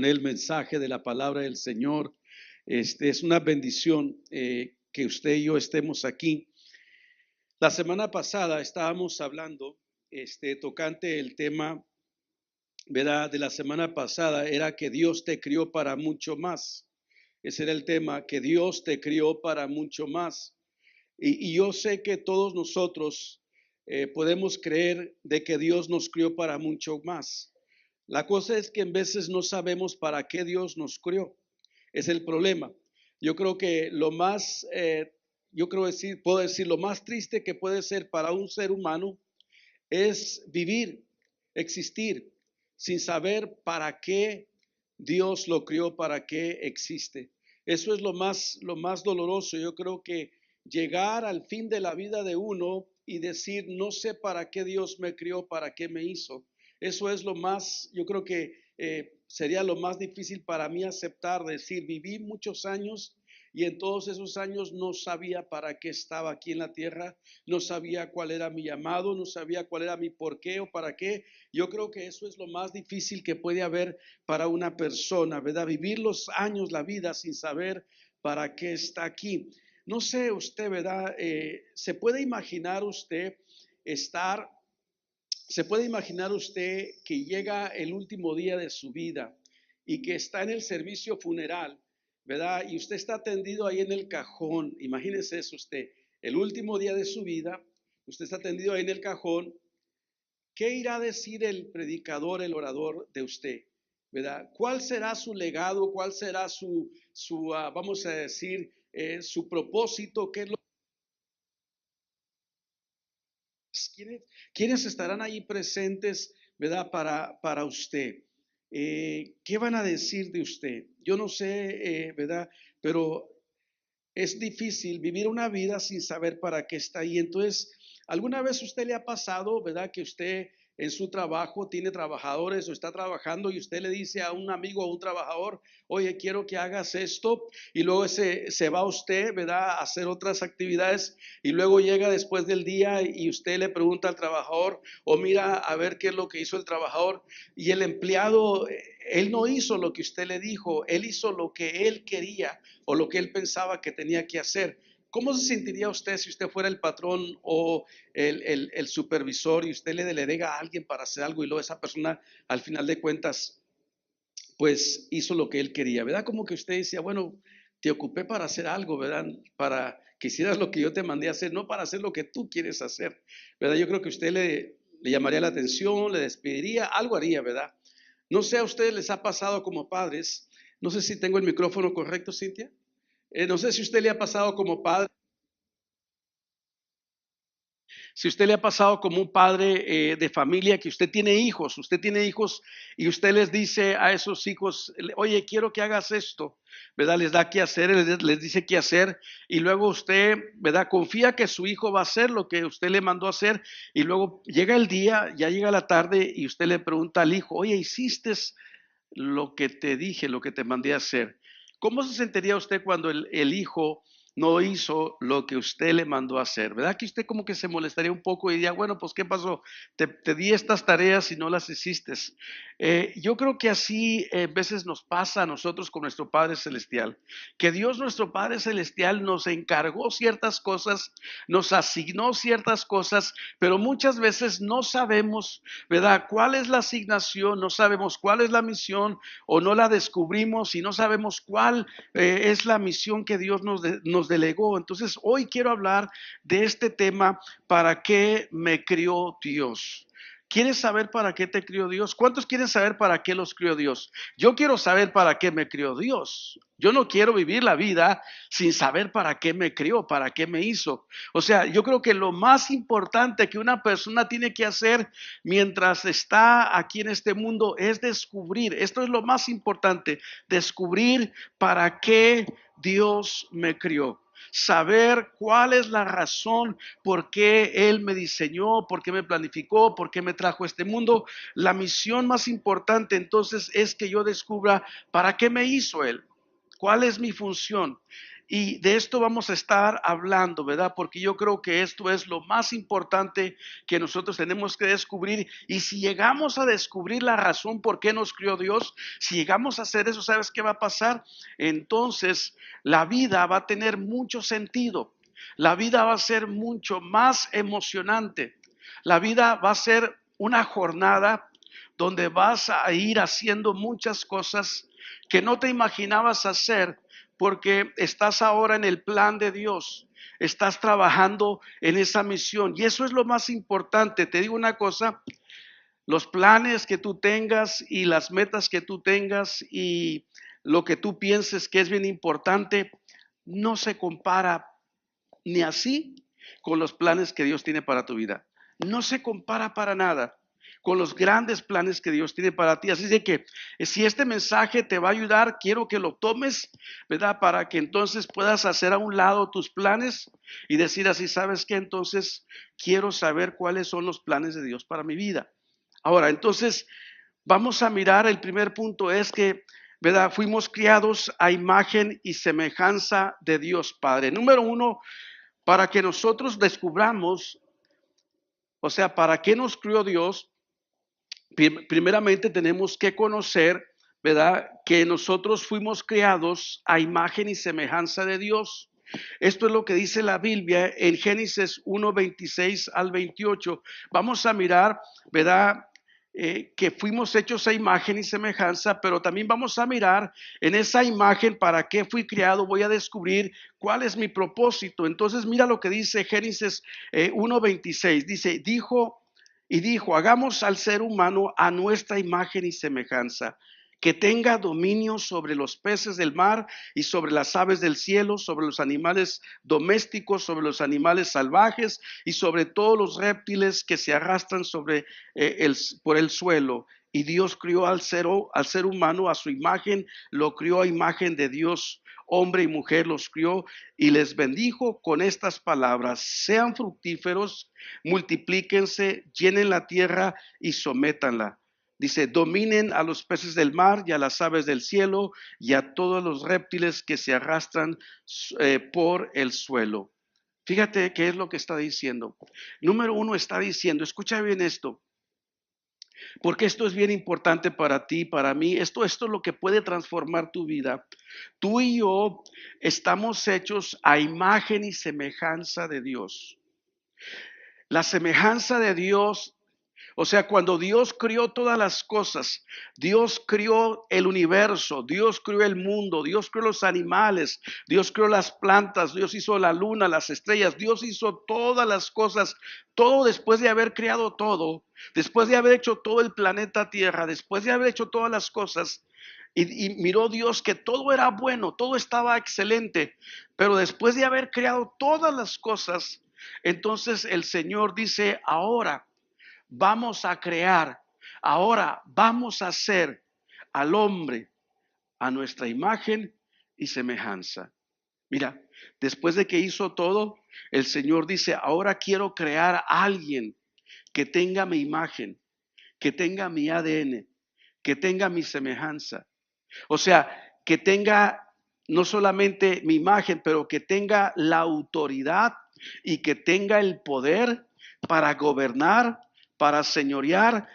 el mensaje de la palabra del Señor. Es una bendición que usted y yo estemos aquí. La semana pasada estábamos hablando, tocante el tema, ¿verdad? De la semana pasada era que Dios te crió para mucho más. Ese era el tema, que Dios te crió para mucho más. Y yo sé que todos nosotros podemos creer de que Dios nos crió para mucho más. La cosa es que en veces no sabemos para qué Dios nos crió. Es el problema. Yo creo que lo más, puedo decir, lo más triste que puede ser para un ser humano es vivir, existir, sin saber para qué Dios lo crió, para qué existe. Eso es lo más doloroso. Yo creo que llegar al fin de la vida de uno y decir, no sé para qué Dios me crió, para qué me hizo. Eso es lo más, yo creo que sería lo más difícil para mí aceptar, decir, viví muchos años y en todos esos años no sabía para qué estaba aquí en la tierra, no sabía cuál era mi llamado, no sabía cuál era mi por qué o para qué. Yo creo que eso es lo más difícil que puede haber para una persona, ¿verdad? Vivir los años, la vida sin saber para qué está aquí. No sé usted, ¿verdad? Estar ¿Se puede imaginar usted que llega el último día de su vida y que está en el servicio funeral, ¿verdad? Y usted está tendido ahí en el cajón? Imagínese eso usted, el último día de su vida, usted está tendido ahí en el cajón. ¿Qué irá a decir el predicador, el orador de usted? ¿Verdad? ¿Cuál será su legado? ¿Cuál será vamos a decir, su propósito? ¿Qué es lo ¿Quiénes, quiénes estarán ahí presentes, verdad, para usted? ¿Qué van a decir de usted? Yo no sé, verdad, pero es difícil vivir una vida sin saber para qué está ahí. Entonces, ¿alguna vez usted le ha pasado, verdad, que usted en su trabajo tiene trabajadores o está trabajando y usted le dice a un amigo o un trabajador, oye, quiero que hagas esto, y luego se va usted, verdad, a hacer otras actividades, y luego llega después del día y usted le pregunta al trabajador o mira a ver qué es lo que hizo el trabajador, y el empleado, él no hizo lo que usted le dijo, él hizo lo que él quería o lo que él pensaba que tenía que hacer. ¿Cómo se sentiría usted si usted fuera el patrón o el supervisor y usted le delega a alguien para hacer algo y luego esa persona al final de cuentas pues hizo lo que él quería? ¿Verdad? Como que usted decía, bueno, te ocupé para hacer algo, ¿verdad? Para que hicieras lo que yo te mandé a hacer, no para hacer lo que tú quieres hacer, ¿verdad? Yo creo que usted le llamaría la atención, le despediría, algo haría, ¿verdad? No sé, a ustedes les ha pasado como padres, no sé si tengo el micrófono correcto, Cintia. No sé si usted le ha pasado como padre, si usted le ha pasado como un padre de familia que usted tiene hijos y usted les dice a esos hijos, oye, quiero que hagas esto, ¿verdad? Les da qué hacer, les dice qué hacer y luego usted, ¿verdad? Confía que su hijo va a hacer lo que usted le mandó a hacer y luego llega el día, ya llega la tarde y usted le pregunta al hijo, oye, ¿hiciste lo que te dije, lo que te mandé a hacer? ¿Cómo se sentiría usted cuando el hijo no hizo lo que usted le mandó a hacer? ¿Verdad que usted como que se molestaría un poco y diría, bueno, pues ¿qué pasó? Te di estas tareas y no las hiciste. Yo creo que así veces nos pasa a nosotros con nuestro Padre Celestial, que Dios nuestro Padre Celestial nos encargó ciertas cosas, nos asignó ciertas cosas, pero muchas veces no sabemos, ¿verdad? ¿Cuál es la asignación? No sabemos cuál es la misión o no la descubrimos y no sabemos cuál es la misión que Dios nos delegó. Entonces, hoy quiero hablar de este tema, ¿para qué me crió Dios? ¿Quieres saber para qué te crió Dios? ¿Cuántos quieren saber para qué los crió Dios? Yo quiero saber para qué me crió Dios. Yo no quiero vivir la vida sin saber para qué me crió, para qué me hizo. O sea, yo creo que lo más importante que una persona tiene que hacer mientras está aquí en este mundo es descubrir, esto es lo más importante, descubrir para qué Dios me crió. Saber cuál es la razón por qué Él me diseñó, por qué me planificó, por qué me trajo a este mundo. La misión más importante entonces es que yo descubra para qué me hizo Él, cuál es mi función. Y de esto vamos a estar hablando, ¿verdad? Porque yo creo que esto es lo más importante que nosotros tenemos que descubrir. Y si llegamos a descubrir la razón por qué nos crió Dios, si llegamos a hacer eso, ¿sabes qué va a pasar? Entonces la vida va a tener mucho sentido. La vida va a ser mucho más emocionante. La vida va a ser una jornada donde vas a ir haciendo muchas cosas que no te imaginabas hacer porque estás ahora en el plan de Dios, estás trabajando en esa misión y eso es lo más importante. Te digo una cosa, los planes que tú tengas y las metas que tú tengas y lo que tú pienses que es bien importante, no se compara ni así con los planes que Dios tiene para tu vida. No se compara para nada con los grandes planes que Dios tiene para ti. Así de que si este mensaje te va a ayudar, quiero que lo tomes, ¿verdad? Para que entonces puedas hacer a un lado tus planes y decir así, ¿sabes qué? Entonces quiero saber cuáles son los planes de Dios para mi vida. Ahora, entonces vamos a mirar, el primer punto es que, ¿verdad? Fuimos criados a imagen y semejanza de Dios Padre. Número uno, para que nosotros descubramos, o sea, ¿para qué nos crió Dios? Primeramente tenemos que conocer, ¿verdad? Que nosotros fuimos creados a imagen y semejanza de Dios. Esto es lo que dice la Biblia en Génesis 1:26 al 28. Vamos a mirar, ¿verdad? Que fuimos hechos a imagen y semejanza, pero también vamos a mirar en esa imagen para qué fui creado. Voy a descubrir cuál es mi propósito. Entonces mira lo que dice Génesis 1:26. Dijo, hagamos al ser humano a nuestra imagen y semejanza, que tenga dominio sobre los peces del mar y sobre las aves del cielo, sobre los animales domésticos, sobre los animales salvajes y sobre todos los reptiles que se arrastran por el suelo. Y Dios crió al ser humano a su imagen, lo crió a imagen de Dios. Hombre y mujer los crió y les bendijo con estas palabras: sean fructíferos, multiplíquense, llenen la tierra y sométanla. Dice, dominen a los peces del mar y a las aves del cielo y a todos los reptiles que se arrastran por el suelo. Fíjate qué es lo que está diciendo. Número uno, está diciendo, escucha bien esto, porque esto es bien importante para ti, para mí. Esto es lo que puede transformar tu vida. Tú y yo estamos hechos a imagen y semejanza de Dios. La semejanza de Dios, o sea, cuando Dios crió todas las cosas, Dios crió el universo, Dios crió el mundo, Dios creó los animales, Dios creó las plantas, Dios hizo la luna, las estrellas, Dios hizo todas las cosas, todo después de haber creado todo, después de haber hecho todo el planeta Tierra, después de haber hecho todas las cosas. Y miró Dios que todo era bueno, todo estaba excelente, pero después de haber creado todas las cosas, entonces el Señor dice, ahora vamos a crear, ahora vamos a hacer al hombre a nuestra imagen y semejanza. Mira, después de que hizo todo, el Señor dice, ahora quiero crear a alguien que tenga mi imagen, que tenga mi ADN, que tenga mi semejanza. O sea, que tenga no solamente mi imagen, pero que tenga la autoridad y que tenga el poder para gobernar, para señorear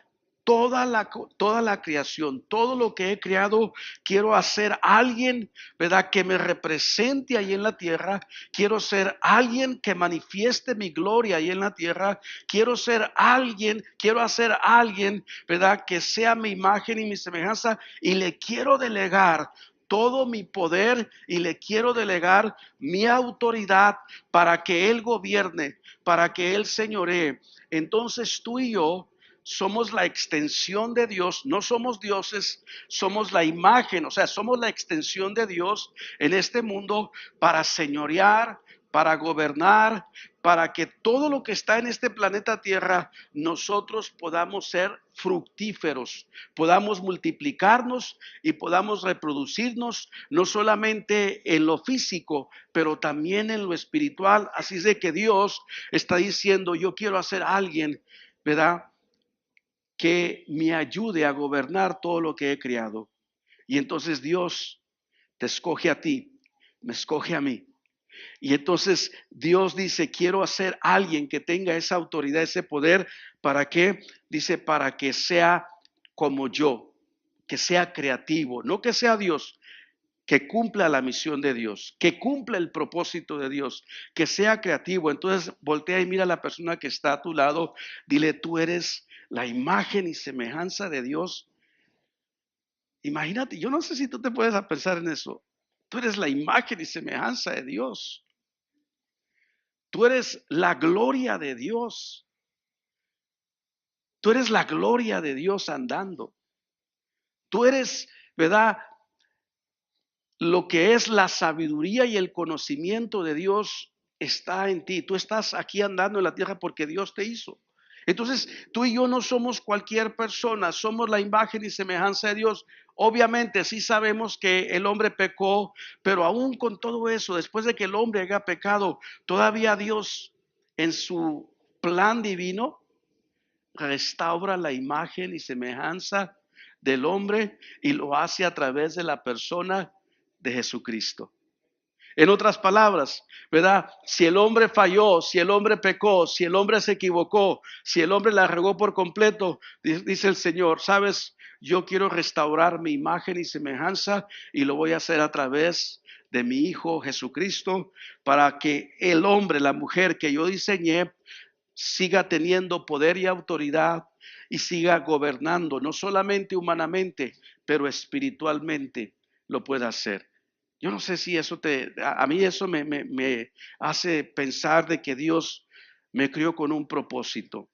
toda la creación, todo lo que he creado. Quiero hacer alguien, ¿verdad?, que me represente ahí en la tierra. Quiero ser alguien que manifieste mi gloria ahí en la tierra. Quiero hacer alguien, ¿verdad?, que sea mi imagen y mi semejanza, y le quiero delegar todo mi poder y le quiero delegar mi autoridad para que Él gobierne, para que Él señoree. Entonces tú y yo somos la extensión de Dios, no somos dioses, somos la imagen, o sea, somos la extensión de Dios en este mundo para señorear, para gobernar, para que todo lo que está en este planeta Tierra nosotros podamos ser fructíferos, podamos multiplicarnos y podamos reproducirnos, no solamente en lo físico, pero también en lo espiritual. Así es de que Dios está diciendo, yo quiero hacer a alguien, ¿verdad?, que me ayude a gobernar todo lo que he creado. Y entonces Dios te escoge a ti me escoge a mí. Y entonces Dios dice, quiero hacer alguien que tenga esa autoridad, ese poder. ¿Para qué? Dice, para que sea como yo, que sea creativo, no que sea Dios, que cumpla la misión de Dios, que cumpla el propósito de Dios, que sea creativo. Entonces voltea y mira a la persona que está a tu lado, dile, tú eres la imagen y semejanza de Dios. Imagínate, yo no sé si tú te puedes pensar en eso. Tú eres la imagen y semejanza de Dios. Tú eres la gloria de Dios. Tú eres la gloria de Dios andando. Tú eres, ¿verdad? Lo que es la sabiduría y el conocimiento de Dios está en ti. Tú estás aquí andando en la tierra porque Dios te hizo. Entonces, tú y yo no somos cualquier persona, somos la imagen y semejanza de Dios. Obviamente, sí sabemos que el hombre pecó, pero aún con todo eso, después de que el hombre haya pecado, todavía Dios en su plan divino restaura la imagen y semejanza del hombre y lo hace a través de la persona de Jesucristo. En otras palabras, ¿verdad? Si el hombre falló, si el hombre pecó, si el hombre se equivocó, si el hombre la regó por completo, dice el Señor, ¿sabes? Yo quiero restaurar mi imagen y semejanza y lo voy a hacer a través de mi Hijo Jesucristo para que el hombre, la mujer que yo diseñé, siga teniendo poder y autoridad y siga gobernando, no solamente humanamente, pero espiritualmente lo pueda hacer. Yo no sé si eso a mí eso me hace pensar de que Dios me crió con un propósito.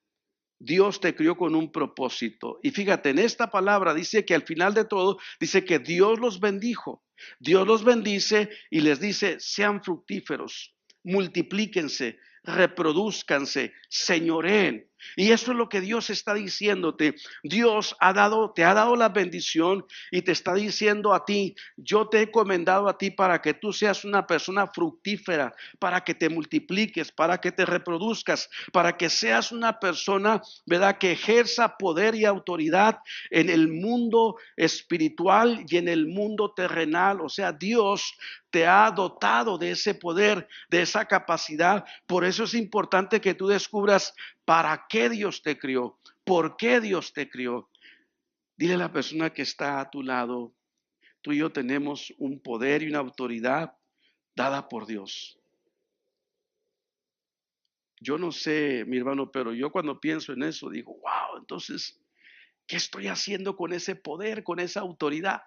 Dios te crió con un propósito. Y fíjate, en esta palabra dice que al final de todo, dice que Dios los bendijo. Dios los bendice y les dice, sean fructíferos, multiplíquense, reproduzcanse, señoreen. Y eso es lo que Dios está diciéndote. Dios te ha dado la bendición y te está diciendo a ti, yo te he encomendado a ti para que tú seas una persona fructífera, para que te multipliques, para que te reproduzcas, para que seas una persona, ¿verdad?, que ejerza poder y autoridad en el mundo espiritual y en el mundo terrenal. O sea, Dios te ha dotado de ese poder, de esa capacidad. Por eso es importante que tú descubras para qué Dios te crió, por qué Dios te crió. Dile a la persona que está a tu lado, tú y yo tenemos un poder y una autoridad dada por Dios. Yo no sé, mi hermano, pero yo cuando pienso en eso digo, wow, entonces, ¿qué estoy haciendo con ese poder, con esa autoridad?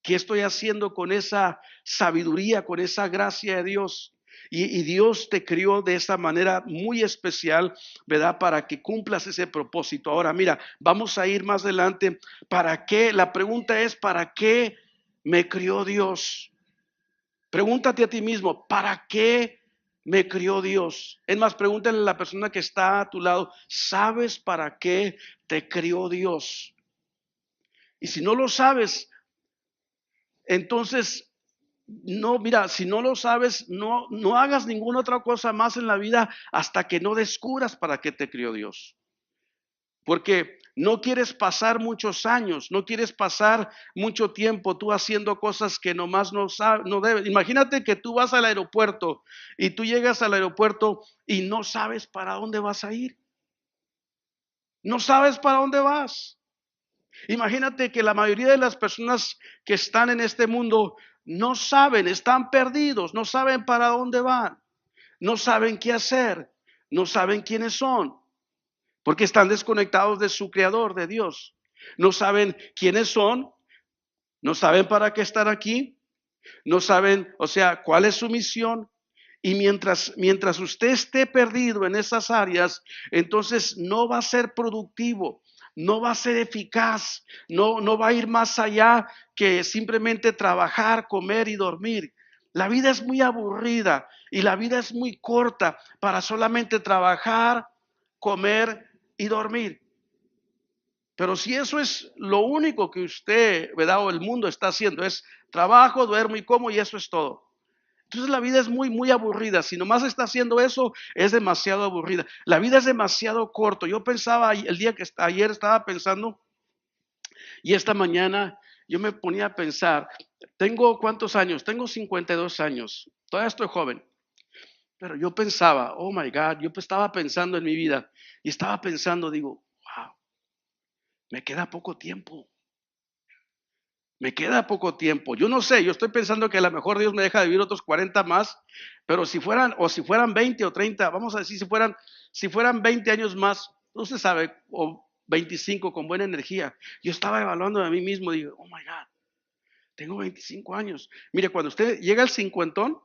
¿Qué estoy haciendo con esa sabiduría, con esa gracia de Dios? Y Dios te crió de esa manera muy especial, ¿verdad? Para que cumplas ese propósito. Ahora, mira, vamos a ir más adelante. ¿Para qué? La pregunta es, ¿para qué me crió Dios? Pregúntate a ti mismo, ¿para qué me crió Dios? Es más, pregúntale a la persona que está a tu lado, ¿sabes para qué te crió Dios? Y si no lo sabes, entonces, no, mira, si no lo sabes, no hagas ninguna otra cosa más en la vida hasta que no descubras para qué te crió Dios. Porque no quieres pasar muchos años, no quieres pasar mucho tiempo tú haciendo cosas que nomás no debes. Imagínate que tú vas al aeropuerto y tú llegas al aeropuerto y no sabes para dónde vas a ir. No sabes para dónde vas. Imagínate que la mayoría de las personas que están en este mundo no saben, están perdidos, no saben para dónde van, no saben qué hacer, no saben quiénes son, porque están desconectados de su creador, de Dios. No saben quiénes son, no saben para qué están aquí, no saben, o sea, cuál es su misión. Y mientras usted esté perdido en esas áreas, entonces no va a ser productivo, no va a ser eficaz, no va a ir más allá que simplemente trabajar, comer y dormir. La vida es muy aburrida y la vida es muy corta para solamente trabajar, comer y dormir. Pero si eso es lo único que usted, ¿verdad?, o el mundo está haciendo, es trabajo, duermo y como y eso es todo. Entonces la vida es muy aburrida. Si nomás está haciendo eso, es demasiado aburrida. La vida es demasiado corto. Yo pensaba el día que ayer estaba pensando y esta mañana yo me ponía a pensar, Tengo ¿cuántos años? Tengo 52 años. Todavía estoy joven. Pero yo pensaba, oh my God, yo estaba pensando en mi vida y estaba pensando, digo, wow, me queda poco tiempo. Me queda poco tiempo. Yo no sé, yo estoy pensando que a lo mejor Dios me deja vivir otros 40 más, pero si fueran 20 o 30, vamos a decir, si fueran 20 años más, usted sabe, o 25 con buena energía. Yo estaba evaluando a mí mismo, digo, oh my God, tengo 25 años. Mire, cuando usted llega al cincuentón,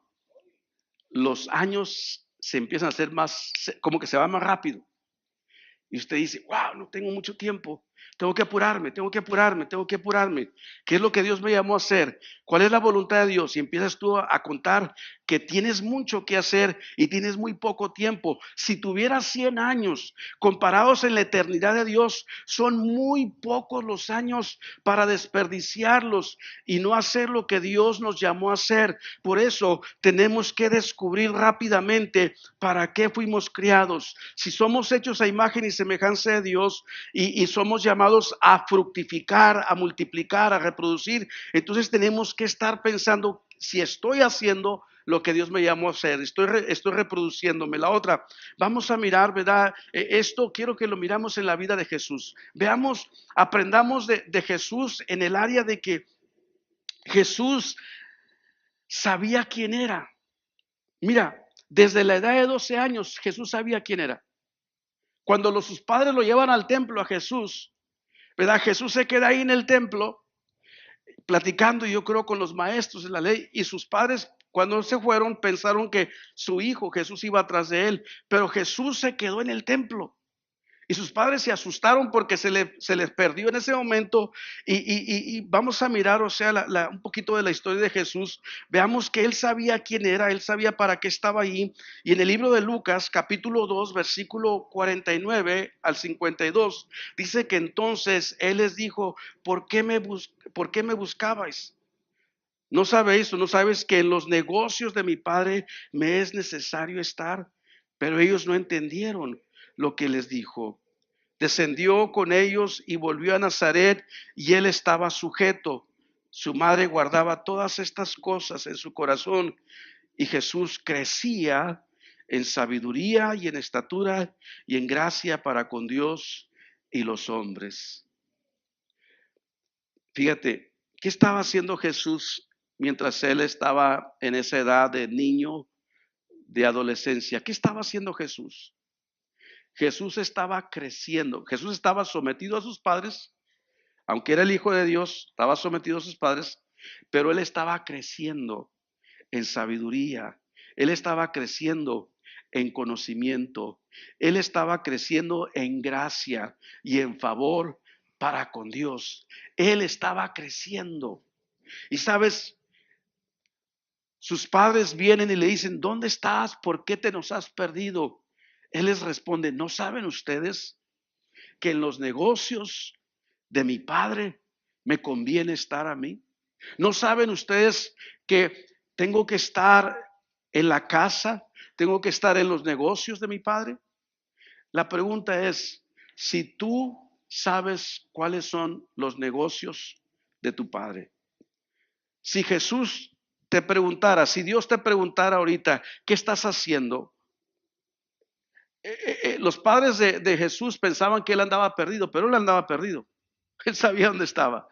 los años se empiezan a hacer más, como que se va más rápido. Y usted dice, wow, no tengo mucho tiempo, tengo que apurarme, tengo que apurarme, tengo que apurarme. ¿Qué es lo que Dios me llamó a hacer? ¿Cuál es la voluntad de Dios? Y empiezas tú a contar que tienes mucho que hacer y tienes muy poco tiempo. Si tuvieras 100 años comparados en la eternidad de Dios, son muy pocos los años para desperdiciarlos y no hacer lo que Dios nos llamó a hacer. Por eso tenemos que descubrir rápidamente para qué fuimos criados. Si somos hechos a imagen y semejanza de Dios y somos llamados a fructificar, a multiplicar, a reproducir, entonces tenemos que estar pensando si estoy haciendo lo que Dios me llamó a hacer, estoy reproduciéndome. La otra, vamos a mirar, ¿verdad? Esto quiero que lo miramos en la vida de Jesús. Veamos, aprendamos de Jesús en el área de que Jesús sabía quién era. Mira, desde la edad de 12 años Jesús sabía quién era. Cuando sus padres lo llevan al templo a Jesús, ¿verdad? Jesús se queda ahí en el templo platicando, yo creo, con los maestros de la ley, y sus padres cuando se fueron pensaron que su hijo Jesús iba atrás de él, pero Jesús se quedó en el templo. Y sus padres se asustaron porque se les perdió en ese momento. Y vamos a mirar, o sea, un poquito de la historia de Jesús. Veamos que él sabía quién era, él sabía para qué estaba ahí. Y en el libro de Lucas, capítulo 2, versículo 49 al 52, dice que entonces él les dijo, ¿por qué me buscabais? ¿No sabéis o no sabes que en los negocios de mi padre me es necesario estar? Pero ellos no entendieron lo que les dijo. Descendió con ellos y volvió a Nazaret, y él estaba sujeto. Su madre guardaba todas estas cosas en su corazón, y Jesús crecía en sabiduría y en estatura y en gracia para con Dios y los hombres. Fíjate, ¿qué estaba haciendo Jesús mientras él estaba en esa edad de niño, de adolescencia? ¿Qué estaba haciendo Jesús? Jesús estaba creciendo. Jesús estaba sometido a sus padres, aunque era el Hijo de Dios, estaba sometido a sus padres, pero él estaba creciendo en sabiduría. Él estaba creciendo en conocimiento. Él estaba creciendo en gracia y en favor para con Dios. Él estaba creciendo. Y sabes, sus padres vienen y le dicen, ¿dónde estás? ¿Por qué te nos has perdido? Él les responde, ¿no saben ustedes que en los negocios de mi padre me conviene estar a mí? ¿No saben ustedes que tengo que estar en la casa? ¿Tengo que estar en los negocios de mi padre? La pregunta es, si tú sabes cuáles son los negocios de tu padre. Si Jesús te preguntara, si Dios te preguntara ahorita, ¿qué estás haciendo? Los padres de Jesús pensaban que él andaba perdido, pero él andaba perdido. Él sabía dónde estaba,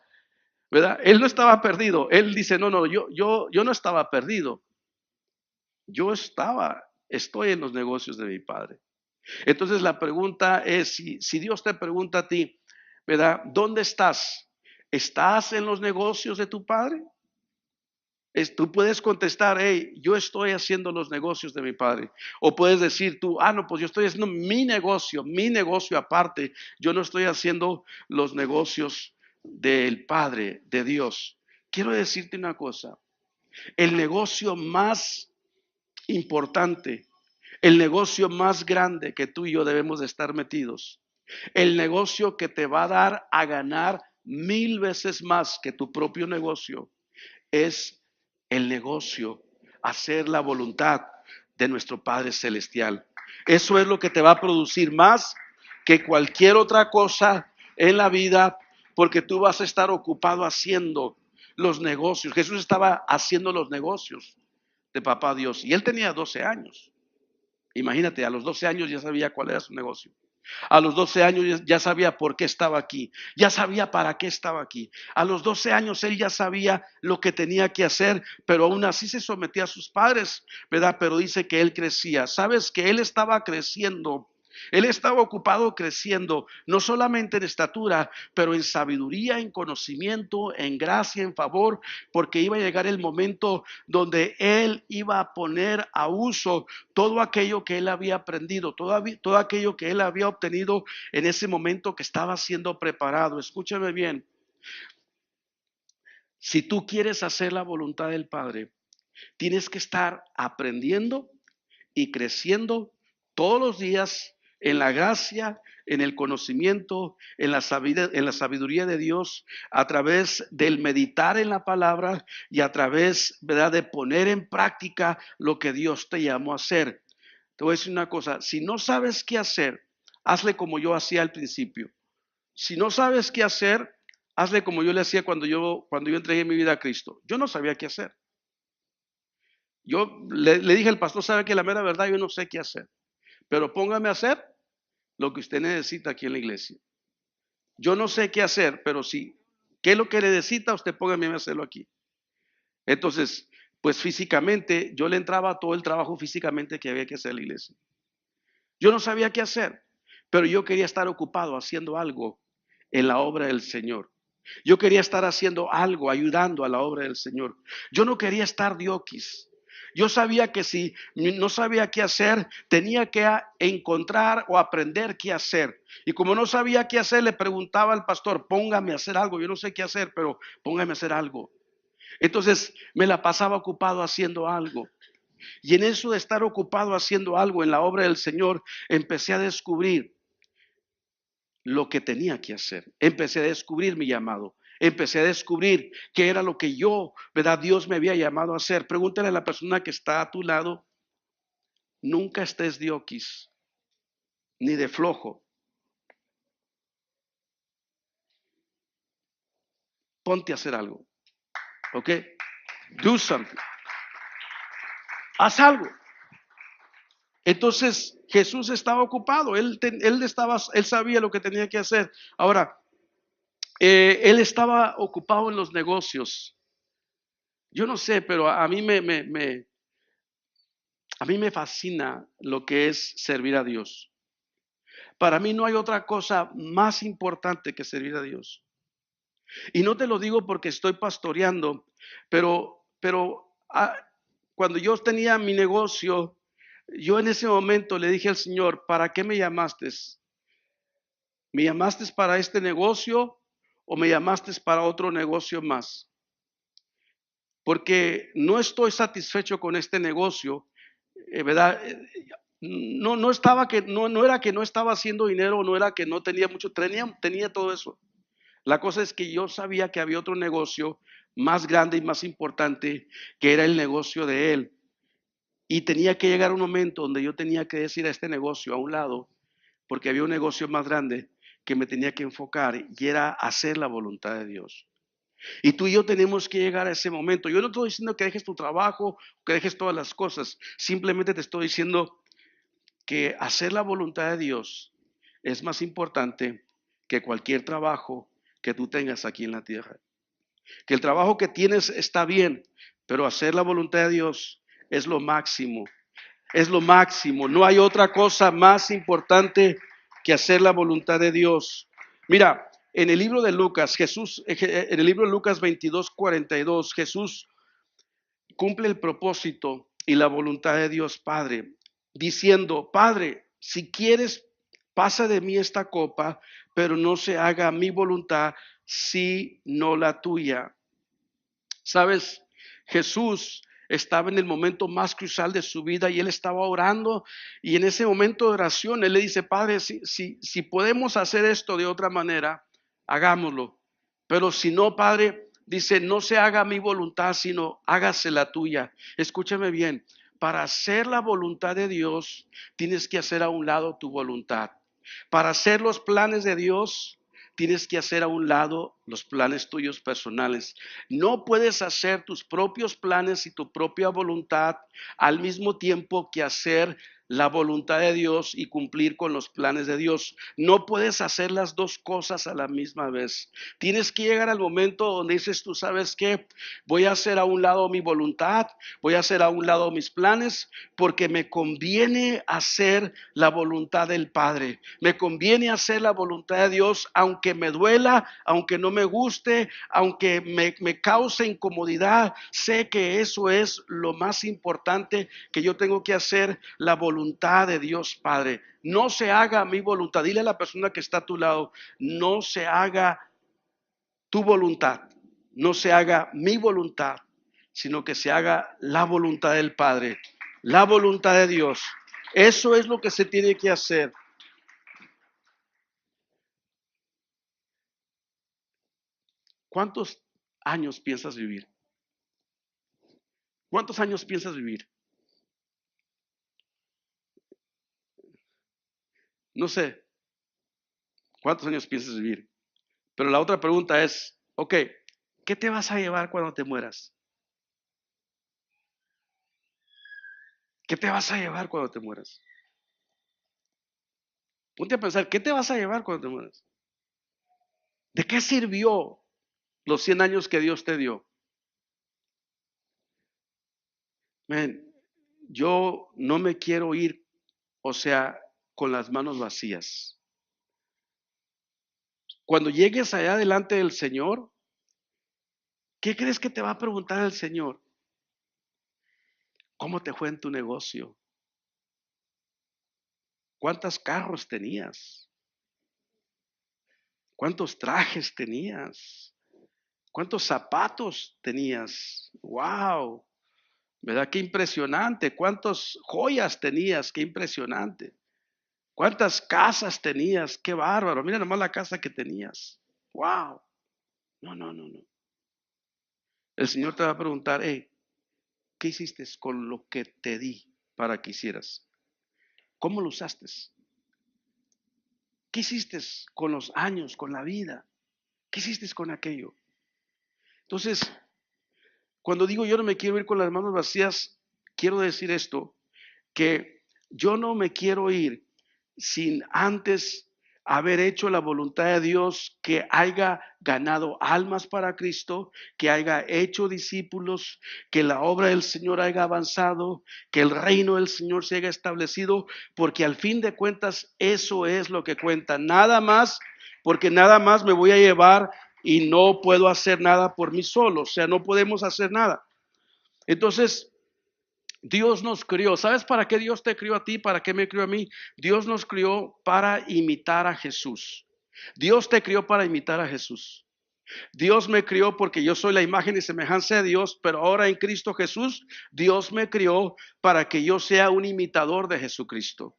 ¿verdad? Él no estaba perdido. Él dice, no, yo no estaba perdido. Estoy en los negocios de mi padre. Entonces la pregunta es, si Dios te pregunta a ti, ¿verdad? ¿Dónde estás? ¿Estás en los negocios de tu padre? Tú puedes contestar, hey, yo estoy haciendo los negocios de mi padre. O puedes decir tú, no, pues yo estoy haciendo mi negocio aparte. Yo no estoy haciendo los negocios del Padre, de Dios. Quiero decirte una cosa, el negocio más importante, el negocio más grande que tú y yo debemos de estar metidos, el negocio que te va a dar a ganar 1000 veces más que tu propio negocio, es el negocio, hacer la voluntad de nuestro Padre Celestial. Eso es lo que te va a producir más que cualquier otra cosa en la vida, porque tú vas a estar ocupado haciendo los negocios. Jesús estaba haciendo los negocios de papá Dios y él tenía 12 años. Imagínate, a los 12 años ya sabía cuál era su negocio. A los 12 años ya sabía por qué estaba aquí, ya sabía para qué estaba aquí. A los 12 años él ya sabía lo que tenía que hacer, pero aún así se sometía a sus padres, ¿verdad? Pero dice que él crecía. ¿Sabes que él estaba creciendo? Él estaba ocupado creciendo, no solamente en estatura, pero en sabiduría, en conocimiento, en gracia, en favor, porque iba a llegar el momento donde él iba a poner a uso todo aquello que él había aprendido, todo aquello que él había obtenido en ese momento que estaba siendo preparado. Escúchame bien, si tú quieres hacer la voluntad del Padre, tienes que estar aprendiendo y creciendo todos los días en la gracia, en el conocimiento, en la sabiduría de Dios, a través del meditar en la palabra y a través, ¿verdad?, de poner en práctica lo que Dios te llamó a hacer. Te voy a decir una cosa, si no sabes qué hacer, hazle como yo hacía al principio. Si no sabes qué hacer, hazle como yo le hacía cuando yo entregué mi vida a Cristo. Yo no sabía qué hacer. Yo le dije al pastor, sabe que la mera verdad yo no sé qué hacer, pero póngame a hacer lo que usted necesita aquí en la iglesia. Yo no sé qué hacer, pero sí, ¿qué es lo que necesita? Usted póngame a hacerlo aquí. Entonces, pues físicamente, yo le entraba a todo el trabajo físicamente que había que hacer en la iglesia. Yo no sabía qué hacer, pero yo quería estar ocupado haciendo algo en la obra del Señor. Yo quería estar haciendo algo, ayudando a la obra del Señor. Yo no quería estar diokis. Yo sabía que si no sabía qué hacer, tenía que encontrar o aprender qué hacer. Y como no sabía qué hacer, le preguntaba al pastor, póngame a hacer algo. Yo no sé qué hacer, pero póngame a hacer algo. Entonces me la pasaba ocupado haciendo algo. Y en eso de estar ocupado haciendo algo en la obra del Señor, empecé a descubrir lo que tenía que hacer. Empecé a descubrir mi llamado. Empecé a descubrir qué era lo que yo, ¿verdad? Dios me había llamado a hacer. Pregúntale a la persona que está a tu lado, nunca estés de oquis, ni de flojo. Ponte a hacer algo, ¿ok? Do something. Haz algo. Entonces Jesús estaba ocupado, él sabía lo que tenía que hacer. Ahora, él estaba ocupado en los negocios. Yo no sé, pero a mí me fascina lo que es servir a Dios. Para mí no hay otra cosa más importante que servir a Dios. Y no te lo digo porque estoy pastoreando, pero cuando yo tenía mi negocio, yo en ese momento le dije al Señor, ¿para qué me llamaste? ¿Me llamaste para este negocio o me llamaste para otro negocio más? Porque no estoy satisfecho con este negocio, ¿verdad? No era que no estaba haciendo dinero, no era que no tenía mucho, tenía todo eso. La cosa es que yo sabía que había otro negocio más grande y más importante, que era el negocio de él. Y tenía que llegar un momento donde yo tenía que decir a este negocio a un lado, porque había un negocio más grande que me tenía que enfocar y era hacer la voluntad de Dios. Y tú y yo tenemos que llegar a ese momento. Yo no estoy diciendo que dejes tu trabajo, que dejes todas las cosas. Simplemente te estoy diciendo que hacer la voluntad de Dios es más importante que cualquier trabajo que tú tengas aquí en la tierra. Que el trabajo que tienes está bien, pero hacer la voluntad de Dios es lo máximo. Es lo máximo. No hay otra cosa más importante que hacer la voluntad de Dios. Mira, en el libro de Lucas, en el libro de Lucas 22:42, Jesús cumple el propósito y la voluntad de Dios Padre, diciendo, Padre, si quieres, pasa de mí esta copa, pero no se haga mi voluntad, sino la tuya. ¿Sabes? Jesús estaba en el momento más crucial de su vida y él estaba orando, y en ese momento de oración él le dice, Padre, si podemos hacer esto de otra manera, hagámoslo. Pero si no, Padre, dice, no se haga mi voluntad, sino hágase la tuya. Escúchame bien, para hacer la voluntad de Dios, tienes que hacer a un lado tu voluntad. Para hacer los planes de Dios, tienes que hacer a un lado los planes tuyos personales. No puedes hacer tus propios planes y tu propia voluntad al mismo tiempo que hacer la voluntad de Dios y cumplir con los planes de Dios. No puedes hacer las dos cosas a la misma vez. Tienes que llegar al momento donde dices, tú sabes qué, voy a hacer a un lado mi voluntad, voy a hacer a un lado mis planes, porque me conviene hacer la voluntad del Padre. Me conviene hacer la voluntad de Dios, aunque me duela, aunque no me guste, aunque me cause incomodidad. Sé que eso es lo más importante que yo tengo que hacer, la voluntad de Dios Padre. No se haga mi voluntad. Dile a la persona que está a tu lado, no se haga tu voluntad, no se haga mi voluntad, sino que se haga la voluntad del Padre, la voluntad de Dios. Eso es lo que se tiene que hacer. ¿Cuántos años piensas vivir? ¿Cuántos años piensas vivir? No sé cuántos años piensas vivir. Pero la otra pregunta es, ok, ¿qué te vas a llevar cuando te mueras? ¿Qué te vas a llevar cuando te mueras? Ponte a pensar, ¿qué te vas a llevar cuando te mueras? ¿De qué sirvió los 100 años que Dios te dio? Man, yo no me quiero ir, o sea, con las manos vacías. Cuando llegues allá delante del Señor, ¿qué crees que te va a preguntar el Señor? ¿Cómo te fue en tu negocio? ¿Cuántos carros tenías? ¿Cuántos trajes tenías? ¿Cuántos zapatos tenías? ¡Wow! ¿Verdad? Qué impresionante. ¿Cuántas joyas tenías? Qué impresionante. ¿Cuántas casas tenías? Qué bárbaro. Mira nomás la casa que tenías. ¡Wow! No, no, no, no. El Señor te va a preguntar, hey, ¿qué hiciste con lo que te di para que hicieras? ¿Cómo lo usaste? ¿Qué hiciste con los años, con la vida? ¿Qué hiciste con aquello? Entonces, cuando digo yo no me quiero ir con las manos vacías, quiero decir esto, que yo no me quiero ir sin antes haber hecho la voluntad de Dios, que haya ganado almas para Cristo, que haya hecho discípulos, que la obra del Señor haya avanzado, que el reino del Señor se haya establecido, porque al fin de cuentas eso es lo que cuenta, nada más, porque nada más me voy a llevar y no puedo hacer nada por mí solo, o sea, no podemos hacer nada. Entonces, Dios nos crió. ¿Sabes para qué Dios te crió a ti? ¿Para qué me crió a mí? Dios nos crió para imitar a Jesús. Dios te crió para imitar a Jesús. Dios me crió porque yo soy la imagen y semejanza de Dios, pero ahora en Cristo Jesús, Dios me crió para que yo sea un imitador de Jesucristo.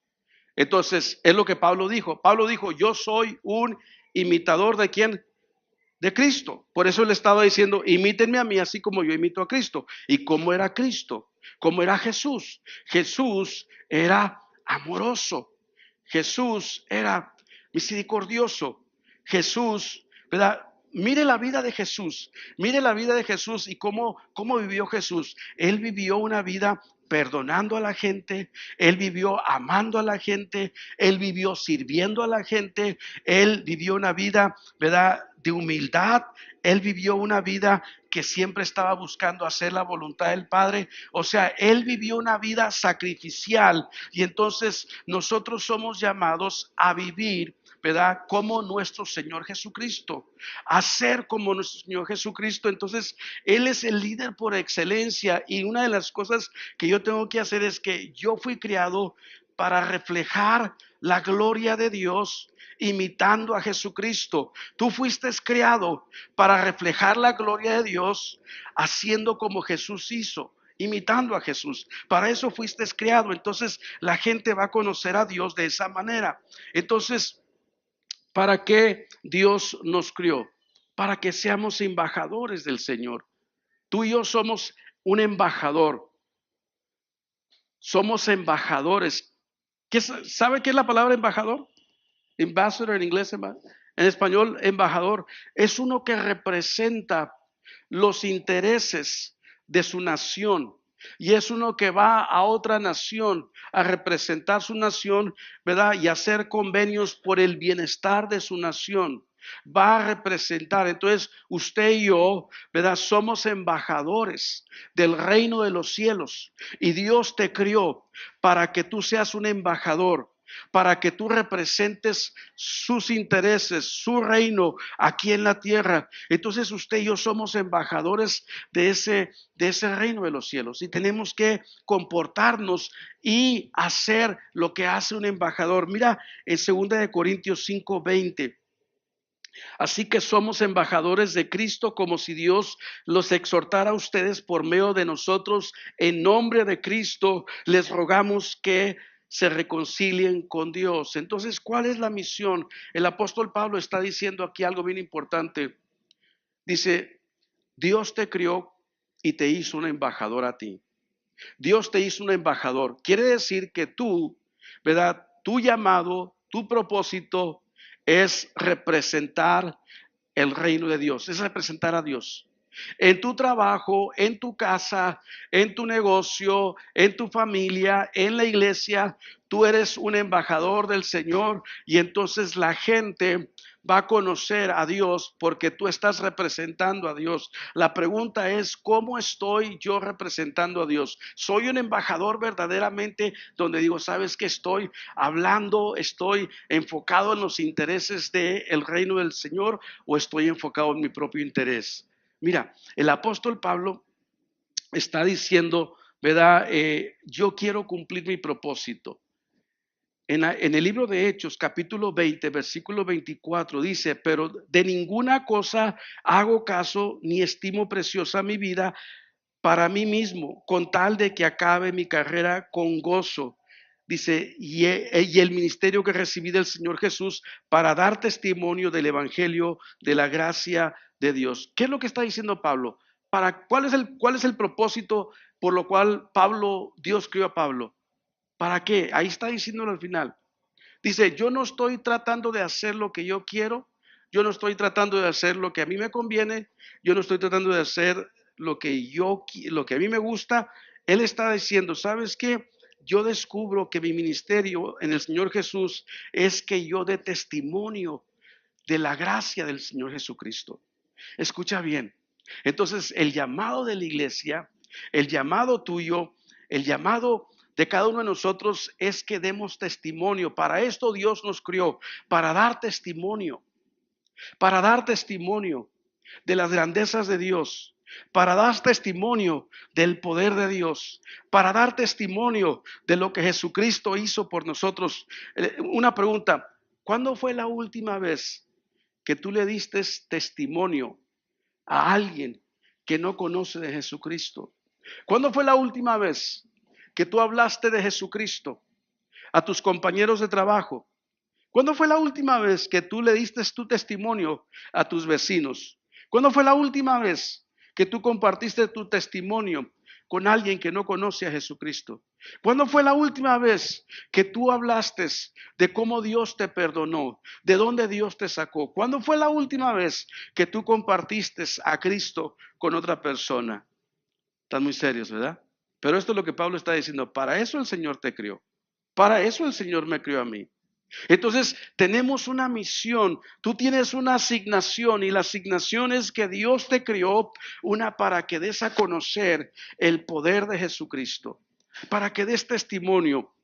Entonces, es lo que Pablo dijo. Pablo dijo, yo soy un imitador de quién? De Cristo. Por eso él estaba diciendo, imítenme a mí así como yo imito a Cristo. ¿Y cómo era Cristo? ¿Cómo era Jesús? Jesús era amoroso. Jesús era misericordioso. Jesús, ¿verdad? Mire la vida de Jesús. Mire la vida de Jesús y cómo vivió Jesús. Él vivió una vida perdonando a la gente, él vivió amando a la gente, él vivió sirviendo a la gente, él vivió una vida, ¿verdad?, de humildad, él vivió una vida que siempre estaba buscando hacer la voluntad del Padre, o sea, él vivió una vida sacrificial y entonces nosotros somos llamados a vivir, ¿verdad?, como nuestro Señor Jesucristo, a ser como nuestro Señor Jesucristo. Entonces, Él es el líder por excelencia y una de las cosas que yo tengo que hacer es que yo fui criado para reflejar la gloria de Dios imitando a Jesucristo. Tú fuiste criado para reflejar la gloria de Dios haciendo como Jesús hizo, imitando a Jesús. Para eso fuiste criado. Entonces la gente va a conocer a Dios de esa manera. Entonces, ¿para qué Dios nos crió? Para que seamos embajadores del Señor. Tú y yo somos un embajador. Somos embajadores. ¿Sabe qué es la palabra embajador? Ambassador en inglés. En español, embajador es uno que representa los intereses de su nación. Y es uno que va a otra nación a representar su nación, ¿verdad? Y hacer convenios por el bienestar de su nación. Va a representar. Entonces, usted y yo, ¿verdad? Somos embajadores del reino de los cielos. Y Dios te crió para que tú seas un embajador, para que tú representes sus intereses, su reino aquí en la tierra. Entonces usted y yo somos embajadores de ese reino de los cielos y tenemos que comportarnos y hacer lo que hace un embajador. Mira en 2 Corintios 5:20. Así que somos embajadores de Cristo, como si Dios los exhortara a ustedes por medio de nosotros. En nombre de Cristo les rogamos que se reconcilien con Dios. Entonces, ¿cuál es la misión? El apóstol Pablo está diciendo aquí algo bien importante. Dice, Dios te crió y te hizo un embajador a ti. Dios te hizo un embajador. Quiere decir que tú, ¿verdad? Tu llamado, tu propósito es representar el reino de Dios, es representar a Dios. En tu trabajo, en tu casa, en tu negocio, en tu familia, en la iglesia, tú eres un embajador del Señor y entonces la gente va a conocer a Dios porque tú estás representando a Dios. La pregunta es, ¿cómo estoy yo representando a Dios? ¿Soy un embajador verdaderamente donde digo, sabes que estoy hablando, estoy enfocado en los intereses del reino del Señor o estoy enfocado en mi propio interés? Mira, el apóstol Pablo está diciendo, ¿verdad? Yo quiero cumplir mi propósito. En el libro de Hechos, capítulo 20, versículo 24, dice, pero de ninguna cosa hago caso ni estimo preciosa mi vida para mí mismo, con tal de que acabe mi carrera con gozo. Dice, y el ministerio que recibí del Señor Jesús para dar testimonio del evangelio de la gracia de Dios. ¿Qué es lo que está diciendo Pablo? ¿Cuál es el propósito por lo cual Dios crió a Pablo? ¿Para qué? Ahí está diciéndolo al final. Dice, yo no estoy tratando de hacer lo que yo quiero, yo no estoy tratando de hacer lo que a mí me conviene, yo no estoy tratando de hacer lo que a mí me gusta. Él está diciendo, ¿sabes qué? Yo descubro que mi ministerio en el Señor Jesús es que yo dé testimonio de la gracia del Señor Jesucristo. Escucha bien. Entonces, el llamado de la iglesia, el llamado tuyo, el llamado de cada uno de nosotros es que demos testimonio. Para esto Dios nos crió, para dar testimonio de las grandezas de Dios, para dar testimonio del poder de Dios, para dar testimonio de lo que Jesucristo hizo por nosotros. Una pregunta, ¿cuándo fue la última vez que tú le diste testimonio a alguien que no conoce de Jesucristo? ¿Cuándo fue la última vez que tú hablaste de Jesucristo a tus compañeros de trabajo? ¿Cuándo fue la última vez que tú le diste tu testimonio a tus vecinos? ¿Cuándo fue la última vez que tú compartiste tu testimonio con alguien que no conoce a Jesucristo? ¿Cuándo fue la última vez que tú hablaste de cómo Dios te perdonó, de dónde Dios te sacó? ¿Cuándo fue la última vez que tú compartiste a Cristo con otra persona? Están muy serios, ¿verdad? Pero esto es lo que Pablo está diciendo. Para eso el Señor te crió. Para eso el Señor me crió a mí. Entonces tenemos una misión, tú tienes una asignación y la asignación es que Dios te crió una para que des a conocer el poder de Jesucristo, para que des testimonio.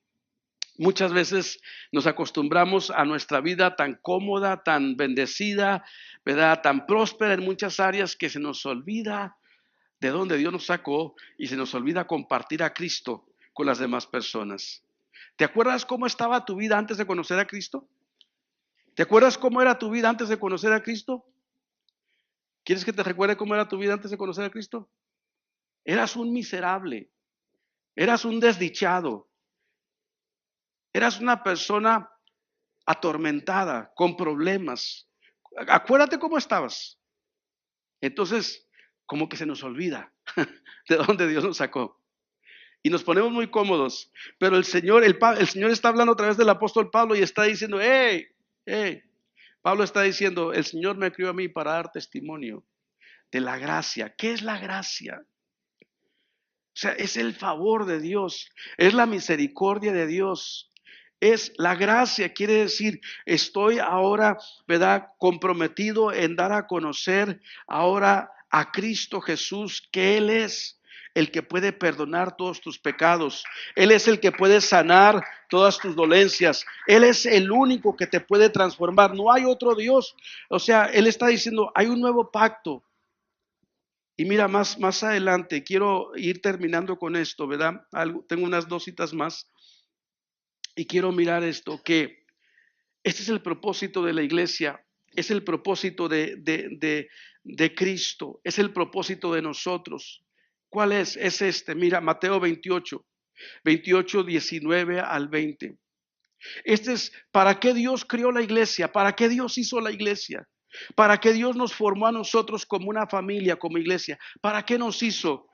Muchas veces nos acostumbramos a nuestra vida tan cómoda, tan bendecida, ¿verdad? Tan próspera en muchas áreas que se nos olvida de dónde Dios nos sacó y se nos olvida compartir a Cristo con las demás personas. ¿Te acuerdas cómo estaba tu vida antes de conocer a Cristo? ¿Te acuerdas cómo era tu vida antes de conocer a Cristo? ¿Quieres que te recuerde cómo era tu vida antes de conocer a Cristo? Eras un miserable, eras un desdichado, eras una persona atormentada, con problemas. Acuérdate cómo estabas. Entonces, como que se nos olvida de dónde Dios nos sacó. Y nos ponemos muy cómodos. Pero el Señor está hablando a través del apóstol Pablo y está diciendo, hey, Pablo está diciendo, el Señor me crió a mí para dar testimonio de la gracia. ¿Qué es la gracia? O sea, es el favor de Dios, es la misericordia de Dios. Es la gracia, quiere decir, estoy ahora, ¿verdad?, comprometido en dar a conocer ahora a Cristo Jesús, que Él es el que puede perdonar todos tus pecados. Él es el que puede sanar todas tus dolencias. Él es el único que te puede transformar. No hay otro Dios. O sea, Él está diciendo, hay un nuevo pacto. Y mira, más adelante, quiero ir terminando con esto, ¿verdad? Tengo unas dos citas más y quiero mirar esto, que este es el propósito de la iglesia, es el propósito de Cristo, es el propósito de nosotros. ¿Cuál es? Es este, mira, Mateo 28, 19 al 20. Este es, ¿para qué Dios creó la iglesia? ¿Para qué Dios hizo la iglesia? ¿Para qué Dios nos formó a nosotros como una familia, como iglesia? ¿Para qué nos hizo?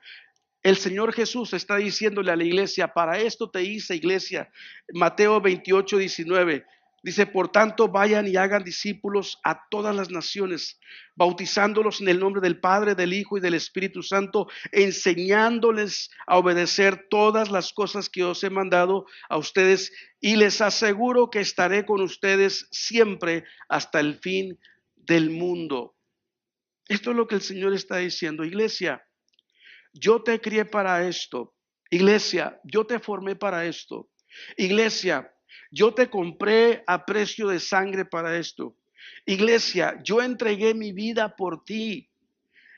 El Señor Jesús está diciéndole a la iglesia, para esto te hice, iglesia. Mateo 28, 19. Dice, por tanto, vayan y hagan discípulos a todas las naciones, bautizándolos en el nombre del Padre, del Hijo y del Espíritu Santo, enseñándoles a obedecer todas las cosas que os he mandado a ustedes, y les aseguro que estaré con ustedes siempre hasta el fin del mundo. Esto es lo que el Señor está diciendo, iglesia. Yo te crié para esto. Iglesia, yo te formé para esto. Iglesia, yo te compré a precio de sangre para esto. Iglesia, yo entregué mi vida por ti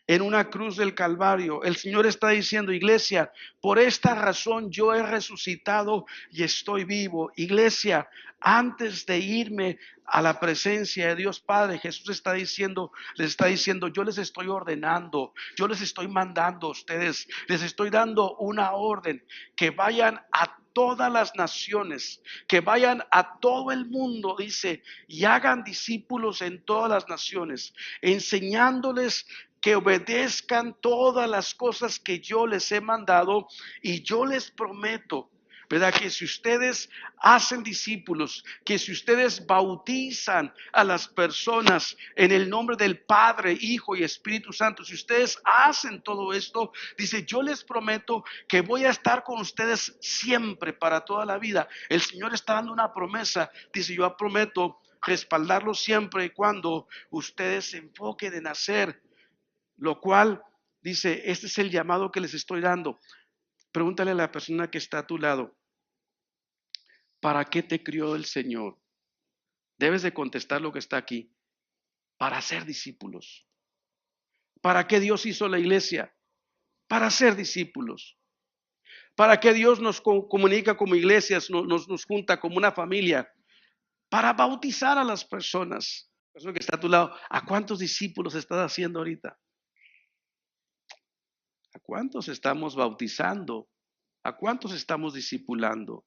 en una cruz del Calvario. El Señor está diciendo, iglesia, por esta razón yo he resucitado y estoy vivo. Iglesia, antes de irme a la presencia de Dios Padre, Jesús está diciendo, les está diciendo, yo les estoy ordenando, yo les estoy mandando a ustedes, les estoy dando una orden, que vayan a todas las naciones, que vayan a todo el mundo, dice, y hagan discípulos en todas las naciones, enseñándoles que obedezcan todas las cosas que yo les he mandado, y yo les prometo, ¿verdad?, que si ustedes hacen discípulos, que si ustedes bautizan a las personas en el nombre del Padre, Hijo y Espíritu Santo, si ustedes hacen todo esto, dice, yo les prometo que voy a estar con ustedes siempre para toda la vida. El Señor está dando una promesa, dice, yo prometo respaldarlos siempre y cuando ustedes se enfoquen en hacer lo cual dice, este es el llamado que les estoy dando. Pregúntale a la persona que está a tu lado, ¿para qué te crió el Señor? Debes de contestar lo que está aquí, para ser discípulos. ¿Para qué Dios hizo la iglesia? Para ser discípulos. ¿Para qué Dios nos comunica como iglesias, nos junta como una familia? Para bautizar a las personas. La persona que está a tu lado, ¿a cuántos discípulos estás haciendo ahorita? ¿A cuántos estamos bautizando? ¿A cuántos estamos discipulando?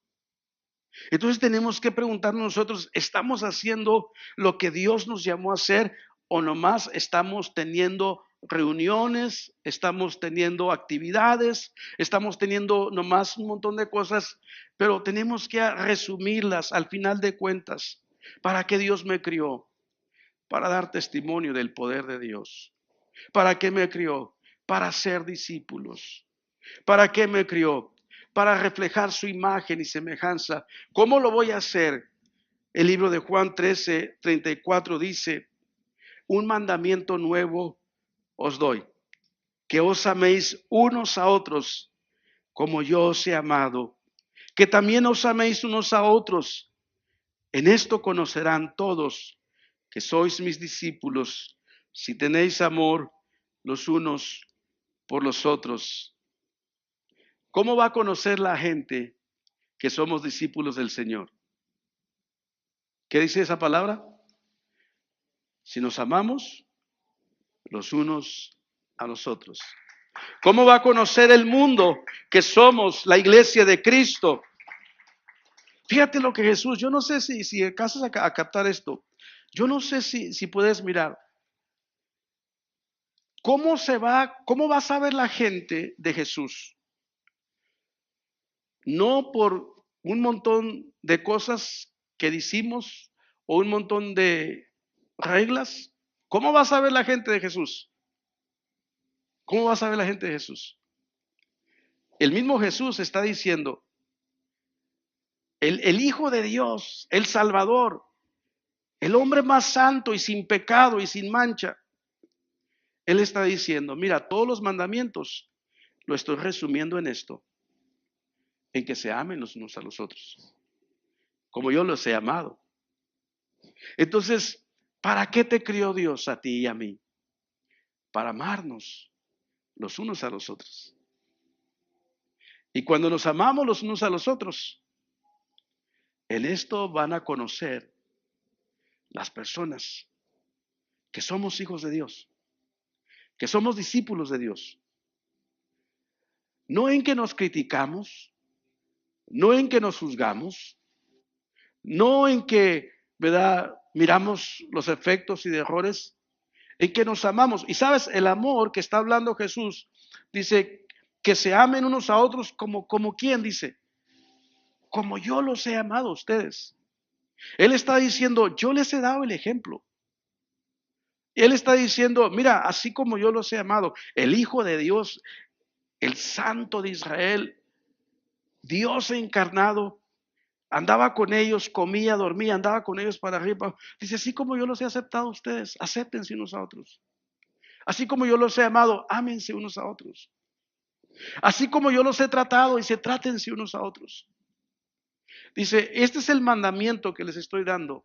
Entonces tenemos que preguntarnos nosotros, ¿estamos haciendo lo que Dios nos llamó a hacer o nomás estamos teniendo reuniones, estamos teniendo actividades, estamos teniendo nomás un montón de cosas, pero tenemos que resumirlas al final de cuentas? ¿Para qué Dios me crió? Para dar testimonio del poder de Dios. ¿Para qué me crió? Para ser discípulos. ¿Para qué me crió? Para reflejar su imagen y semejanza. ¿Cómo lo voy a hacer? El libro de Juan 13:34 dice, un mandamiento nuevo os doy, que os améis unos a otros como yo os he amado, que también os améis unos a otros. En esto conocerán todos que sois mis discípulos, si tenéis amor los unos por los otros. ¿Cómo va a conocer la gente que somos discípulos del Señor? ¿Qué dice esa palabra? Si nos amamos los unos a los otros. ¿Cómo va a conocer el mundo que somos la iglesia de Cristo? Fíjate lo que Jesús, yo no sé si alcanzas a captar esto. Yo no sé si puedes mirar. ¿Cómo va a saber la gente de Jesús? No por un montón de cosas que decimos o un montón de reglas. ¿Cómo va a saber la gente de Jesús? ¿Cómo va a saber la gente de Jesús? El mismo Jesús está diciendo, el Hijo de Dios, el Salvador, el hombre más santo y sin pecado y sin mancha. Él está diciendo, mira, todos los mandamientos lo estoy resumiendo en esto, en que se amen los unos a los otros, como yo los he amado. Entonces, ¿para qué te crió Dios a ti y a mí? Para amarnos los unos a los otros. Y cuando nos amamos los unos a los otros, en esto van a conocer las personas que somos hijos de Dios, que somos discípulos de Dios. No en que nos criticamos, no en que nos juzgamos, no en que, ¿verdad?, miramos los efectos y errores, en que nos amamos. Y sabes, el amor que está hablando Jesús dice que se amen unos a otros como ¿quién dice? Como yo los he amado a ustedes. Él está diciendo, yo les he dado el ejemplo. Y él está diciendo, mira, así como yo los he amado, el Hijo de Dios, el Santo de Israel, Dios encarnado, andaba con ellos, comía, dormía, andaba con ellos para arriba. Dice, así como yo los he aceptado a ustedes, acéptense unos a otros. Así como yo los he amado, ámense unos a otros. Así como yo los he tratado, dice, trátense unos a otros. Dice, este es el mandamiento que les estoy dando.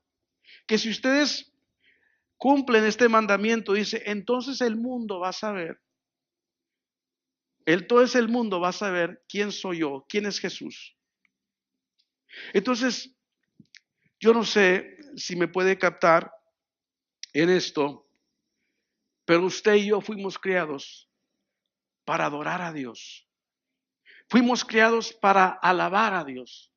Que si ustedes cumplen este mandamiento, dice, entonces el mundo va a saber. Entonces el mundo va a saber quién soy yo, quién es Jesús. Entonces, yo no sé si me puede captar en esto, pero usted y yo fuimos criados para adorar a Dios. Fuimos criados para alabar a Dios.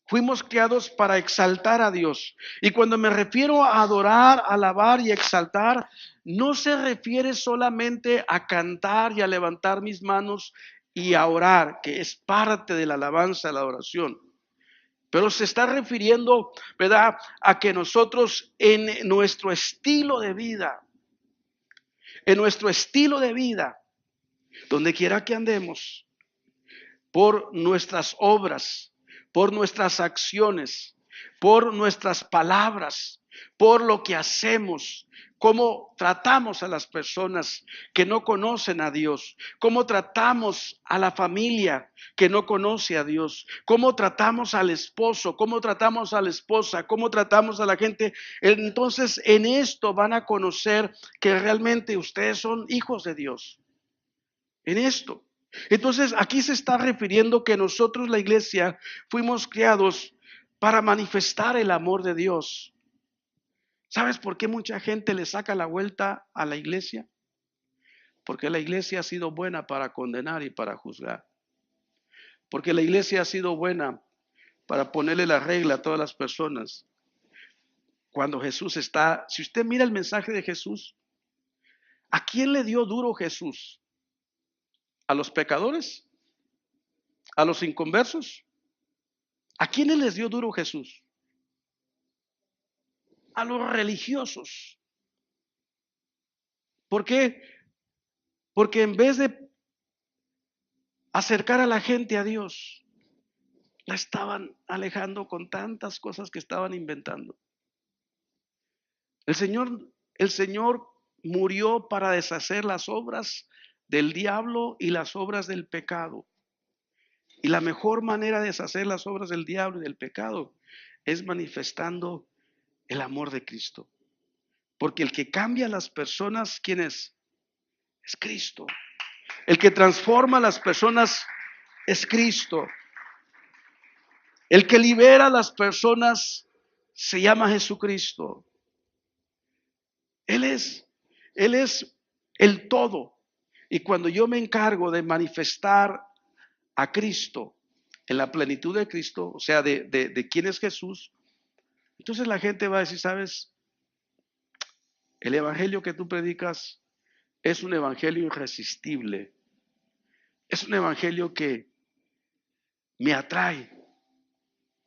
Fuimos criados para exaltar a Dios. Y cuando me refiero a adorar, alabar y exaltar, no se refiere solamente a cantar y a levantar mis manos y a orar, que es parte de la alabanza, la adoración. Pero se está refiriendo, ¿verdad?, a que nosotros en nuestro estilo de vida, donde quiera que andemos, por nuestras obras, por nuestras acciones, por nuestras palabras, por lo que hacemos, cómo tratamos a las personas que no conocen a Dios, cómo tratamos a la familia que no conoce a Dios, cómo tratamos al esposo, cómo tratamos a la esposa, cómo tratamos a la gente. Entonces, en esto van a conocer que realmente ustedes son hijos de Dios. En esto. Entonces, aquí se está refiriendo que nosotros, la iglesia, fuimos criados para manifestar el amor de Dios. ¿Sabes por qué mucha gente le saca la vuelta a la iglesia? Porque la iglesia ha sido buena para condenar y para juzgar. Porque la iglesia ha sido buena para ponerle la regla a todas las personas. Cuando Jesús está, si usted mira el mensaje de Jesús, ¿a quién le dio duro Jesús? ¿A los pecadores? ¿A los inconversos? ¿A quiénes les dio duro Jesús? A los religiosos. ¿Por qué? Porque en vez de acercar a la gente a Dios, la estaban alejando con tantas cosas que estaban inventando. El Señor murió para deshacer las obras del diablo y las obras del pecado. Y la mejor manera de deshacer las obras del diablo y del pecado es manifestando el amor de Cristo. Porque el que cambia a las personas, ¿quién es? Es Cristo. El que transforma a las personas es Cristo. El que libera a las personas se llama Jesucristo. Él es el todo. Y cuando yo me encargo de manifestar a Cristo en la plenitud de Cristo, o sea, de quién es Jesús, entonces la gente va a decir, ¿sabes? El evangelio que tú predicas es un evangelio irresistible. Es un evangelio que me atrae.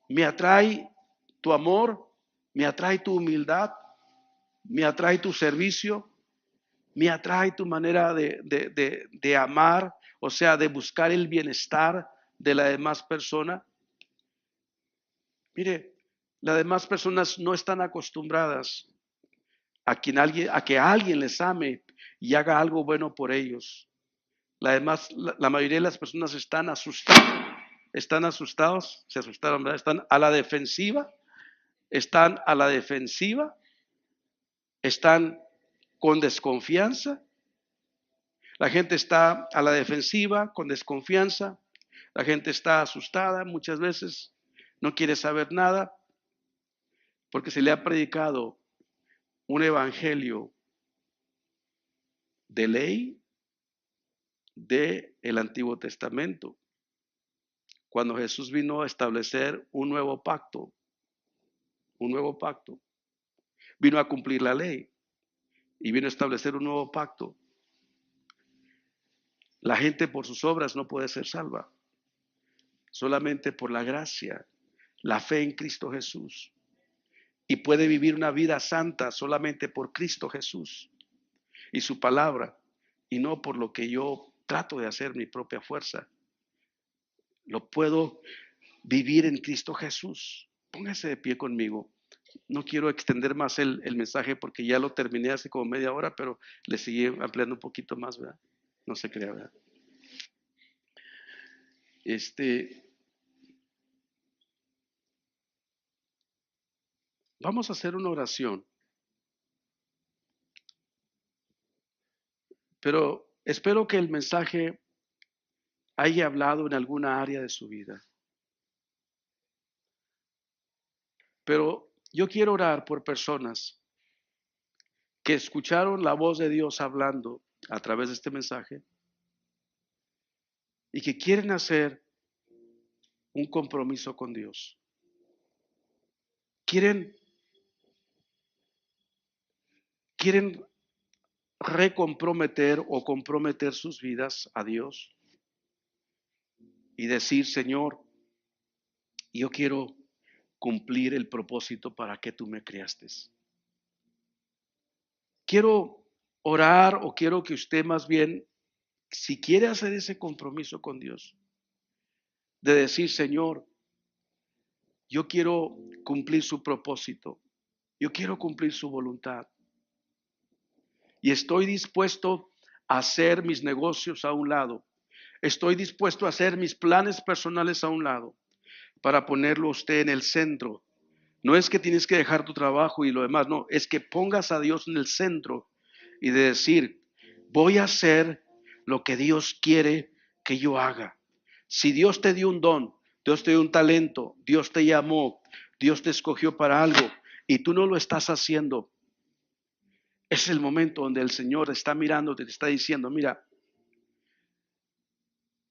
Me atrae tu amor, me atrae tu humildad, me atrae tu servicio, me atrae tu manera de amar, o sea, de buscar el bienestar de la demás persona. Mire, las demás personas no están acostumbradas a que alguien les ame y haga algo bueno por ellos. La mayoría de las personas están asustados, se asustaron, ¿verdad? Están a la defensiva, están con desconfianza. La gente está a la defensiva, con desconfianza. La gente está asustada muchas veces, no quiere saber nada, porque se le ha predicado un evangelio de ley del Antiguo Testamento, cuando Jesús vino a establecer un nuevo pacto, vino a cumplir la ley y vino a establecer un nuevo pacto. La gente por sus obras no puede ser salva, solamente por la gracia, la fe en Cristo Jesús. Y puede vivir una vida santa solamente por Cristo Jesús y su palabra, y no por lo que yo trato de hacer mi propia fuerza. Lo puedo vivir en Cristo Jesús. Póngase de pie conmigo. No quiero extender más el mensaje porque ya lo terminé hace como media hora, pero le seguí ampliando un poquito más, ¿verdad? No se crea, ¿verdad? Vamos a hacer una oración, pero espero que el mensaje haya hablado en alguna área de su vida. Pero yo quiero orar por personas que escucharon la voz de Dios hablando a través de este mensaje y que quieren hacer un compromiso con Dios. Quieren recomprometer o comprometer sus vidas a Dios y decir, Señor, yo quiero cumplir el propósito para que tú me creaste. Quiero orar o quiero que usted más bien, si quiere hacer ese compromiso con Dios, de decir, Señor, yo quiero cumplir su propósito, yo quiero cumplir su voluntad y estoy dispuesto a hacer mis negocios a un lado, estoy dispuesto a hacer mis planes personales a un lado para ponerlo usted en el centro. No es que tienes que dejar tu trabajo y lo demás, no, es que pongas a Dios en el centro y de decir, voy a hacer lo que Dios quiere que yo haga. Si Dios te dio un don, Dios te dio un talento, Dios te llamó, Dios te escogió para algo y tú no lo estás haciendo, es el momento donde el Señor está mirándote, te está diciendo, mira,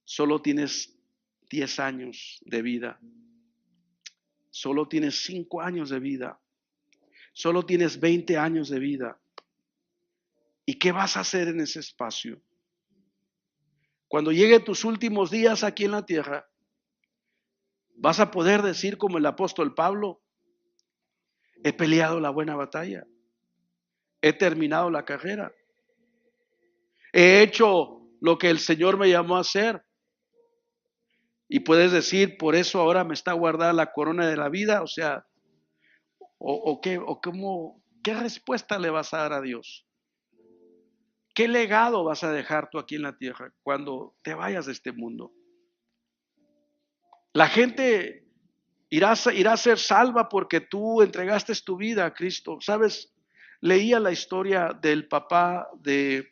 solo tienes 10 años de vida, solo tienes 5 años de vida, solo tienes 20 años de vida. ¿Y qué vas a hacer en ese espacio? Cuando lleguen tus últimos días aquí en la tierra, vas a poder decir como el apóstol Pablo, he peleado la buena batalla, he terminado la carrera, he hecho lo que el Señor me llamó a hacer. Y puedes decir, por eso ahora me está guardada la corona de la vida, o sea, ¿qué respuesta le vas a dar a Dios? ¿Qué legado vas a dejar tú aquí en la tierra cuando te vayas de este mundo? La gente irá a ser salva porque tú entregaste tu vida a Cristo. ¿Sabes? Leía la historia del papá del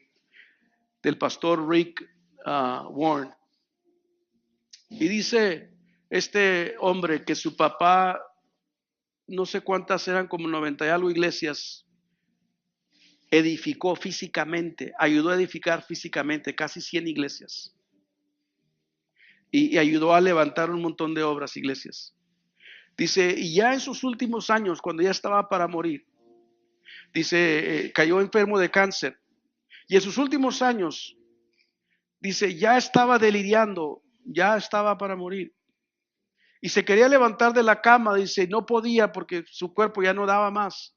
pastor Rick Warren. Y dice este hombre que su papá, no sé cuántas eran, como 90 y algo iglesias, edificó físicamente, ayudó a edificar físicamente casi 100 iglesias. Y ayudó a levantar un montón de obras, iglesias. Dice, y ya en sus últimos años, cuando ya estaba para morir, dice, cayó enfermo de cáncer. Y en sus últimos años, dice, ya estaba deliriando, ya estaba para morir. Y se quería levantar de la cama, dice, no podía porque su cuerpo ya no daba más.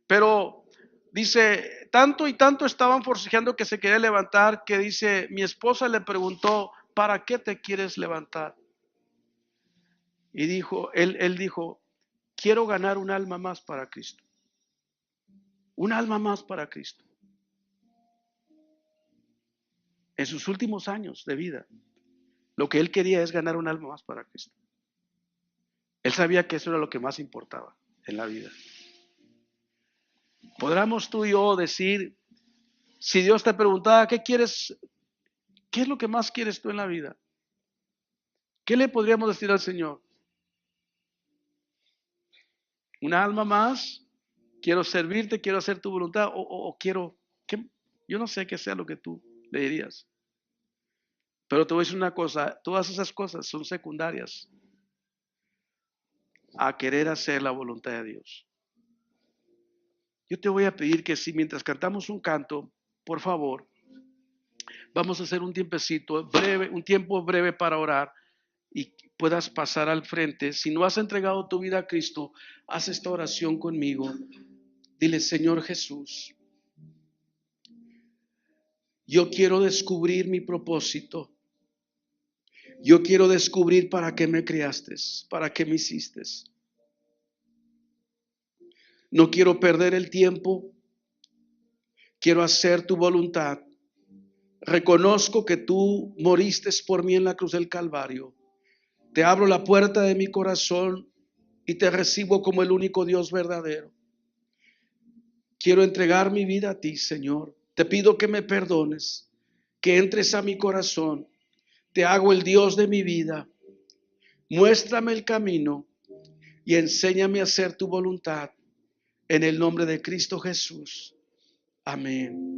Pero Dice, tanto y tanto estaban forcejeando que se quería levantar, que dice, mi esposa le preguntó, ¿para qué te quieres levantar? Y dijo, él dijo, quiero ganar un alma más para Cristo. Un alma más para Cristo. En sus últimos años de vida, lo que él quería es ganar un alma más para Cristo. Él sabía que eso era lo que más importaba en la vida. Podríamos tú y yo decir, si Dios te preguntara, ¿qué quieres? ¿Qué es lo que más quieres tú en la vida? ¿Qué le podríamos decir al Señor? ¿Una alma más? ¿Quiero servirte? ¿Quiero hacer tu voluntad? ¿O quiero? ¿qué? Yo no sé qué sea lo que tú le dirías. Pero te voy a decir una cosa, todas esas cosas son secundarias a querer hacer la voluntad de Dios. Yo te voy a pedir que si mientras cantamos un canto, por favor, vamos a hacer un tiempecito breve, un tiempo breve para orar y puedas pasar al frente. Si no has entregado tu vida a Cristo, haz esta oración conmigo. Dile, Señor Jesús, yo quiero descubrir mi propósito. Yo quiero descubrir para qué me creaste, para qué me hiciste. No quiero perder el tiempo. Quiero hacer tu voluntad. Reconozco que tú moriste por mí en la cruz del Calvario. Te abro la puerta de mi corazón y te recibo como el único Dios verdadero. Quiero entregar mi vida a ti, Señor. Te pido que me perdones, que entres a mi corazón. Te hago el Dios de mi vida. Muéstrame el camino y enséñame a hacer tu voluntad. En el nombre de Cristo Jesús. Amén.